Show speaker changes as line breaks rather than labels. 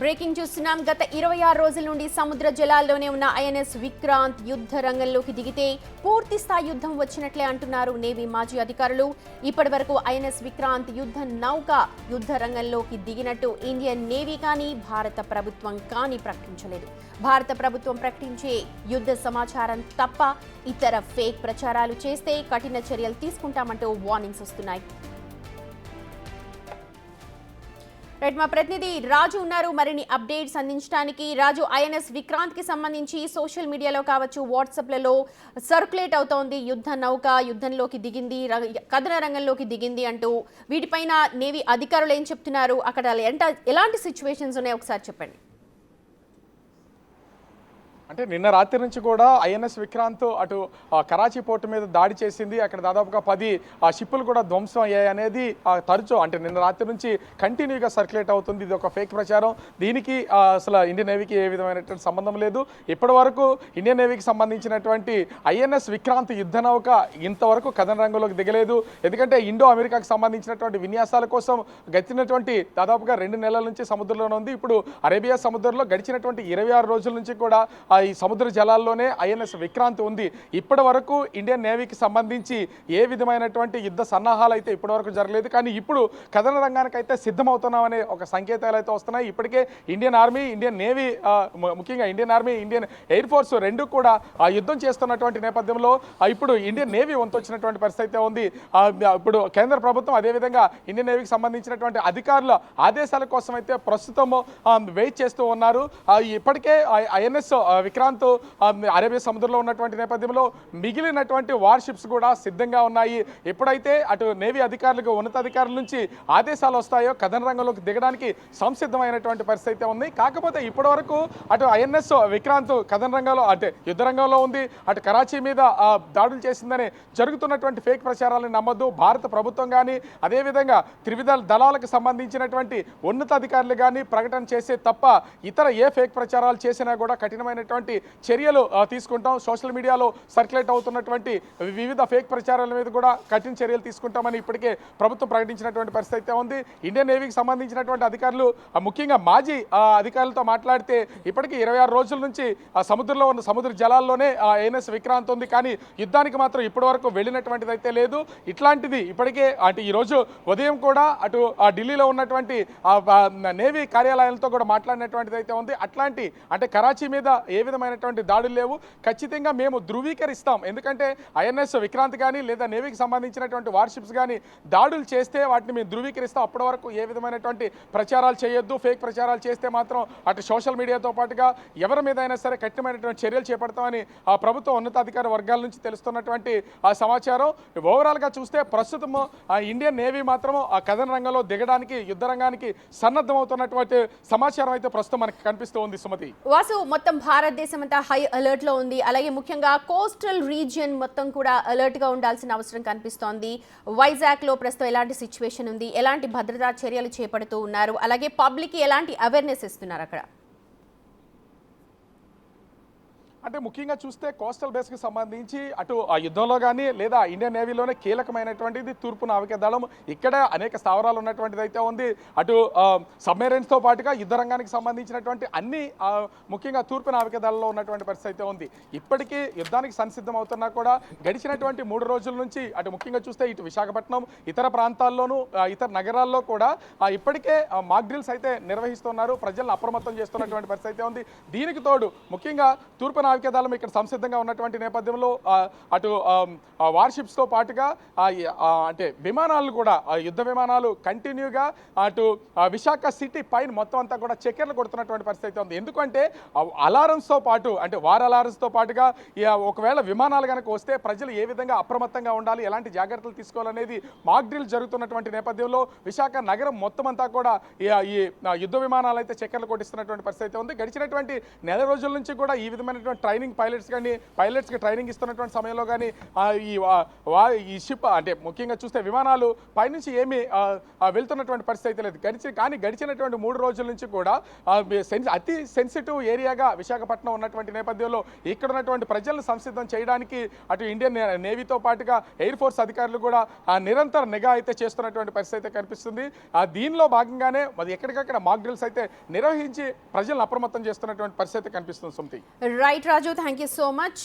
Breaking చూస్తున్నాం. గత 26 రోజుల నుండి సముద్ర జలాల్లోనే ఉన్న ఐఎన్ఎస్ విక్రాంత్ యుద్ధ రంగంలోకి దిగితే పూర్తి స్థాయి యుద్ధం వచ్చినట్లే అంటున్నారు నేవీ మాజీ అధికారులు. ఇప్పటి వరకు ఐఎన్ఎస్ విక్రాంత్ యుద్ధ నౌక యుద్ధ రంగంలోకి దిగినట్టు ఇండియన్ నేవీ కానీ భారత ప్రభుత్వం కానీ ప్రకటించలేదు. భారత ప్రభుత్వం ప్రకటించే యుద్ధ సమాచారం తప్ప ఇతర ఫేక్ ప్రచారాలు చేస్తే కఠిన చర్యలు తీసుకుంటామంటూ వార్నింగ్స్ వస్తున్నాయి. రైట్, మా ప్రతినిధి రాజు ఉన్నారు మరిన్ని అప్డేట్స్ అందించడానికి. రాజు, ఐఎన్ఎస్ విక్రాంత్ కి సంబంధించి సోషల్ మీడియాలో కావచ్చు, వాట్సాప్లలో సర్క్యులేట్ అవుతోంది యుద్ధ నౌక యుద్ధంలోకి దిగింది, కథన రంగంలోకి దిగింది అంటూ. వీటిపైన నేవీ అధికారులు ఏం చెప్తున్నారు, అక్కడ ఎలాంటి సిచ్యువేషన్స్ ఉన్నాయో ఒకసారి చెప్పండి.
అంటే నిన్న రాత్రి నుంచి కూడా ఐఎన్ఎస్ విక్రాంత్ అటు కరాచీ పోర్టు మీద దాడి చేసింది. అక్కడ దాదాపుగా 10 షిప్పులు కూడా ధ్వంసం అయ్యాయి అనేది తరచూ అంటే నిన్న రాత్రి నుంచి కంటిన్యూగా సర్క్యులేట్ అవుతుంది. ఇది ఒక ఫేక్ ప్రచారం. దీనికి అసలు ఇండియన్ నేవీకి ఏ విధమైనటువంటి సంబంధం లేదు. ఇప్పటి వరకు ఇండియన్ నేవీకి సంబంధించినటువంటి ఐఎన్ఎస్ విక్రాంత్ యుద్ధ నౌక ఇంతవరకు కథన రంగంలోకి దిగలేదు. ఎందుకంటే ఇండో అమెరికాకు సంబంధించినటువంటి విన్యాసాల కోసం గడిచినటువంటి దాదాపుగా 2 నెలల నుంచి సముద్రంలోనే ఉంది. ఇప్పుడు అరేబియా సముద్రంలో గడిచినటువంటి 26 రోజుల నుంచి కూడా ఈ సముద్ర జలాల్లోనే ఐఎన్ఎస్ విక్రాంత్ ఉంది. ఇప్పటి వరకు ఇండియన్ నేవీకి సంబంధించి ఏ విధమైనటువంటి యుద్ధ సన్నాహాలు అయితే ఇప్పటి వరకు జరగలేదు. కానీ ఇప్పుడు కథన రంగానికి అయితే సిద్ధమవుతున్నామనే ఒక సంకేతాలు అయితే వస్తున్నాయి. ఇప్పటికే ఇండియన్ ఆర్మీ, ఇండియన్ నేవీ, ముఖ్యంగా Indian army, Indian air force రెండు కూడా యుద్ధం చేస్తున్నటువంటి నేపథ్యంలో ఇప్పుడు ఇండియన్ నేవీ వంతొచ్చినటువంటి పరిస్థితి అయితే ఉంది. ఇప్పుడు కేంద్ర ప్రభుత్వం అదేవిధంగా ఇండియన్ నేవీకి సంబంధించినటువంటి అధికారుల ఆదేశాల కోసం అయితే ప్రస్తుతం వెయిట్ చేస్తూ ఉన్నారు. ఇప్పటికే ఐఎన్ఎస్ విక్రాంత్ అరేబియా సముద్రంలో ఉన్నటువంటి నేపథ్యంలో మిగిలినటువంటి వార్షిప్స్ కూడా సిద్ధంగా ఉన్నాయి. ఎప్పుడైతే అటు నేవీ అధికారులకు, ఉన్నతాధికారుల నుంచి ఆదేశాలు వస్తాయో కథన రంగంలోకి దిగడానికి సంసిద్ధమైనటువంటి పరిస్థితి ఉంది. కాకపోతే ఇప్పటి వరకు అటు ఐఎన్ఎస్ విక్రాంత్ కథన రంగంలో అంటే యుద్ధ రంగంలో ఉంది, అటు కరాచీ మీద దాడులు చేసిందని జరుగుతున్నటువంటి ఫేక్ ప్రచారాలను నమ్మద్దు. భారత ప్రభుత్వం కానీ అదేవిధంగా త్రివిధ దళాలకు సంబంధించినటువంటి ఉన్నతాధికారులు కానీ ప్రకటన చేసే తప్ప ఇతర ఏ ఫేక్ ప్రచారాలు చేసినా కూడా కఠినమైనటువంటి చర్యలు తీసుకుంటాం. సోషల్ మీడియాలో సర్క్యులేట్ అవుతున్నటువంటి వివిధ ఫేక్ ప్రచారాల మీద కూడా కఠిన చర్యలు తీసుకుంటామని ఇప్పటికే ప్రభుత్వం ప్రకటించినటువంటి పరిస్థితి ఉంది. ఇండియన్ నేవీకి సంబంధించినటువంటి అధికారులు, ముఖ్యంగా మాజీ అధికారులతో మాట్లాడితే ఇప్పటికీ 26 రోజుల నుంచి సముద్రంలో ఉన్న సముద్ర జలాల్లోనే ఐఎన్ఎస్ విక్రాంత్ ఉంది. కానీ యుద్ధానికి మాత్రం ఇప్పటి వరకు వెళ్ళినటువంటిది అయితే లేదు. ఇట్లాంటిది ఇప్పటికే అంటే ఈరోజు ఉదయం కూడా అటు ఢిల్లీలో ఉన్నటువంటి నేవీ కార్యాలయాలతో కూడా మాట్లాడినటువంటిది అయితే ఉంది. అట్లాంటి అంటే కరాచీ మీద ఏ విధమైనటువంటి దాడులు లేవు. ఖచ్చితంగా మేము ధృవీకరిస్తాం. ఎందుకంటే ఐఎన్ఎస్ విక్రాంత్ కానీ లేదా నేవీకి సంబంధించినటువంటి వార్షిప్స్ కానీ దాడులు చేస్తే వాటిని మేము ధృవీకరిస్తాం. అప్పటి వరకు ఏ విధమైనటువంటి ప్రచారాలు చేయొద్దు. ఫేక్ ప్రచారాలు చేస్తే మాత్రం అటు సోషల్ మీడియాతో పాటుగా ఎవరి మీద అయినా సరే కఠినమైనటువంటి చర్యలు చేపడతామని ప్రభుత్వ ఉన్నతాధికార వర్గాల నుంచి తెలుస్తున్నటువంటి సమాచారం. ఓవరాల్గా చూస్తే ప్రస్తుతం ఇండియన్ నేవీ మాత్రం ఆ కథన రంగంలో దిగడానికి, యుద్ధ రంగానికి సన్నద్ధమవుతున్నటువంటి సమాచారం అయితే ప్రస్తుతం మనకి కనిపిస్తూ ఉంది. సుమతి,
వాసు, మొత్తం భారతదేశం అంతా హై అలర్ట్ లో ఉంది. అలాగే ముఖ్యంగా కోస్టల్ రీజియన్ మొత్తం కూడా అలర్ట్ గా ఉండాల్సిన అవసరం కనిపిస్తోంది. వైజాగ్ లో ప్రస్తుతం ఎలాంటి సిచ్యువేషన్ ఉంది, ఎలాంటి భద్రతా చర్యలు చేపడుతూ ఉన్నారు, అలాగే పబ్లిక్ ఎలాంటి అవేర్నెస్ ఇస్తున్నారు అక్కడ?
అంటే ముఖ్యంగా చూస్తే కోస్టల్ బేస్కి సంబంధించి అటు ఆ యుద్ధంలో కానీ లేదా ఇండియన్ నేవీలోనే కీలకమైనటువంటిది తూర్పు నావికా దళం. ఇక్కడ అనేక స్థావరాలు ఉన్నటువంటిది అయితే ఉంది. అటు సబ్మెరైన్స్తో పాటుగా యుద్ధ రంగానికి సంబంధించినటువంటి అన్ని ముఖ్యంగా తూర్పు నావికా దళంలో ఉన్నటువంటి పరిస్థితి అయితే ఉంది. ఇప్పటికీ యుద్ధానికి సంసిద్ధం అవుతున్నా కూడా గడిచినటువంటి 3 రోజుల నుంచి అటు ముఖ్యంగా చూస్తే ఇటు విశాఖపట్నం, ఇతర ప్రాంతాల్లోనూ ఇతర నగరాల్లో కూడా ఇప్పటికే మాక్ డ్రిల్స్ అయితే నిర్వహిస్తున్నారు. ప్రజలను అప్రమత్తం చేస్తున్నటువంటి పరిస్థితి అయితే ఉంది. దీనికి తోడు ముఖ్యంగా తూర్పు నావికా దళం ఇక్కడ సంసిద్ధంగా ఉన్నటువంటి నేపథ్యంలో అటు వార్షిప్స్తో పాటుగా అంటే విమానాలు కూడా యుద్ధ విమానాలు కంటిన్యూగా అటు విశాఖ సిటీ పైన మొత్తం అంతా కూడా చక్కెర్లు కొడుతున్నటువంటి పరిస్థితి ఉంది. ఎందుకంటే అలారమ్స్తో పాటు అంటే వార్ అలారమ్స్తో పాటుగా ఒకవేళ విమానాలు కనుక వస్తే ప్రజలు ఏ విధంగా అప్రమత్తంగా ఉండాలి, ఎలాంటి జాగ్రత్తలు తీసుకోవాలనేది మాక్ డ్రిల్ జరుగుతున్నటువంటి నేపథ్యంలో విశాఖ నగరం మొత్తం అంతా కూడా ఈ యుద్ధ విమానాలు అయితే చక్కెర్లు కొట్టిస్తున్నటువంటి పరిస్థితి ఉంది. గడిచినటువంటి నెల రోజుల నుంచి కూడా ఈ విధమైనటువంటి ట్రైనింగ్ పైలట్స్కి ట్రైనింగ్ ఇస్తున్నటువంటి సమయంలో కానీ ఈ షిప్ అంటే ముఖ్యంగా చూస్తే విమానాలు పైనుంచి ఏమీ వెళ్తున్నటువంటి పరిస్థితి అయితే లేదు. గడిచినటువంటి 3 రోజుల నుంచి కూడా అతి సెన్సిటివ్ ఏరియాగా విశాఖపట్నం ఉన్నటువంటి నేపథ్యంలో ఇక్కడ ఉన్నటువంటి ప్రజలను సంసిద్ధం చేయడానికి అటు ఇండియన్ నేవీతో పాటుగా ఎయిర్ ఫోర్స్ అధికారులు కూడా నిరంతర నిఘా అయితే చేస్తున్నటువంటి పరిస్థితి అయితే కనిపిస్తుంది. దీనిలో భాగంగానే మరి ఎక్కడికక్కడ మాక్ డ్రిల్స్ అయితే నిర్వహించి ప్రజలను అప్రమత్తం చేస్తున్నటువంటి పరిస్థితి కనిపిస్తుంది. Sumathi.
Right Raju, thank you so much.